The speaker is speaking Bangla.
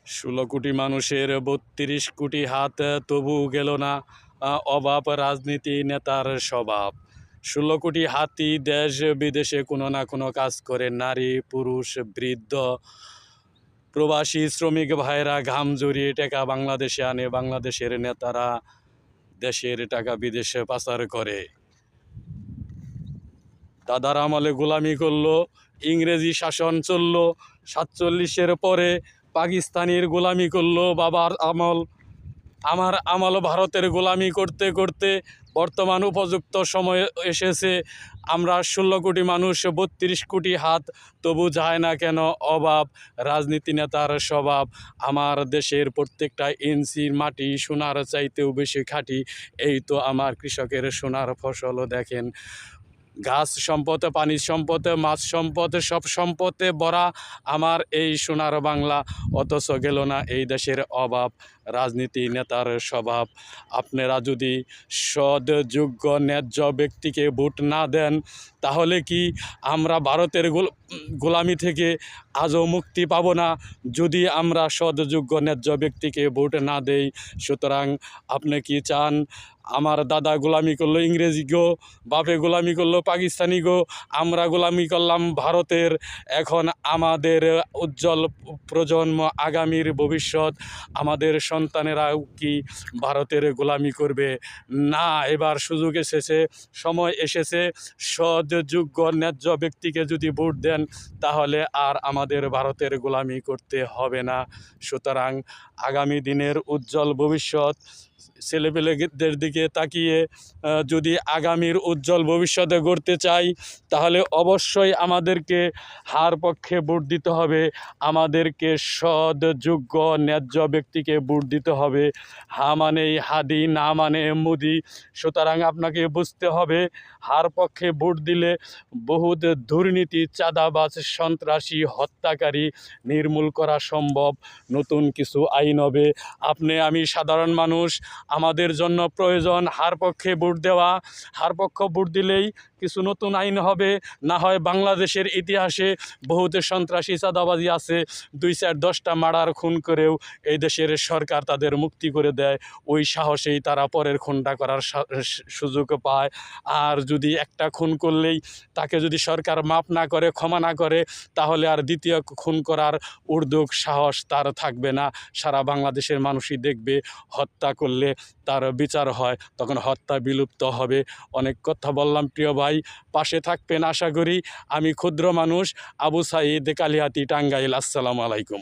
16 কোটি মানুষের 32 কোটি হাত, তবু গেল না অভাব, রাজনীতি নেতার স্বভাব। 16 কোটি হাতি দেশ বিদেশে কোনো না কোনো কাজ করে, নারী পুরুষ বৃদ্ধ প্রবাসী শ্রমিক ভাইরা ঘাম জড়িয়ে টাকা বাংলাদেশে আনে, বাংলাদেশের নেতারা দেশের টাকা বিদেশে পাচার করে। দাদার আমলে গোলামি করলো, ইংরেজি শাসন চললো, 47-এর পরে পাকিস্তানির গোলামি করলো বাবার আমল। আমার আমল ভারতের গোলামি করতে করতে বর্তমান উপযুক্ত সময় এসেছে। আমরা 16 কোটি মানুষ, 32 কোটি হাত, তবু যায় না কেন অভাব, রাজনীতি নেতার স্বভাব। আমার দেশের প্রত্যেকটা ইঞ্চির মাটি সোনার চাইতেও বেশি খাঁটি। এই তো আমার কৃষকের সোনার ফসল দেখেন। গাছ সম্পদ, পানি সম্পদ, মাছ সম্পদ, সব সম্পদে ভরা আমার এই সোনার বাংলা। অথচ গেল না এই দেশের অভাব, রাজনীতি নেতার স্বভাব। আপনারা যদি সৎ যোগ্য ন্যায্য ব্যক্তিকে ভোট না দেন, তাহলে কি আমরা ভারতের গোলামি থেকে আজও মুক্তি পাব না? যদি আমরা সৎ যোগ্য ন্যায্য ব্যক্তিকে ভোট না দেই। সুতরাং আপনি কি চান আমার দাদা গোলামি করলো ইংরেজি গো, বাপে গোলামি করলো পাকিস্তানি গো, আমরা গোলামি করলাম ভারতের। এখন আমাদের উজ্জ্বল প্রজন্ম, আগামীর ভবিষ্যৎ, আমাদের সন্তানেরাও কি ভারতের গোলামি করবে? না, এবার সুযোগ এসেছে, সময় এসেছে। সৎ যোগ্য ন্যায্য ব্যক্তিকে যদি ভোট দেন, তাহলে আর আমাদের ভারতের গোলামি করতে হবে না। সুতরাং আগামী দিনের উজ্জ্বল ভবিষ্যৎ, ছেলেপেলেদের দিকে তাকিয়ে যদি আগামীর উজ্জ্বল ভবিষ্যতে গড়তে চাই, তাহলে অবশ্যই আমাদেরকে হার পক্ষে ভোট দিতে হবে। আমাদেরকে সৎ যোগ্য ন্যায্য ব্যক্তিকে ভোট দিতে হবে। হা মানেই হাদি, না মানে মুদি। সুতরাং আপনাকে বুঝতে হবে, হার পক্ষে ভোট দিলে বহুত দুর্নীতি, চাঁদাবাজ, সন্ত্রাসী, হত্যাকারী নির্মূল করা সম্ভব। নতুন কিছু আইন হবে। আপনি আমি সাধারণ মানুষ, আমাদের জন্য প্রয়োজন হার পক্ষে ভোট দেওয়া। হার পক্ষ ভোট দিলেই কিছু নতুন আইন হবে। না হয় বাংলাদেশের ইতিহাসে বহুত সন্ত্রাসী, চাঁদাবাজি আছে, 2-4-10টা মার্ডার খুন করেও এই দেশের সরকার তাদের মুক্তি করে দেয়। ওই সাহসেই তারা পরের খুনটা করার সুযোগ পায়। আর যদি একটা খুন করলেই তাকে যদি সরকার মাপ না করে, ক্ষমা না করে, তাহলে আর দ্বিতীয় খুন করার উদ্যোগ, সাহস তার থাকবে না। সারা বাংলাদেশের মানুষই দেখবে হত্যা করলে তার বিচার হয়, তখন হত্যা বিলুপ্ত হবে। অনেক কথা বললাম প্রিয় ভাই, পাশে থাকবেন আশা করি। আমি ক্ষুদ্র মানুষ, আবু সাঈদ, কালিহাতী, টাঙ্গাইল। আসসালামু আলাইকুম।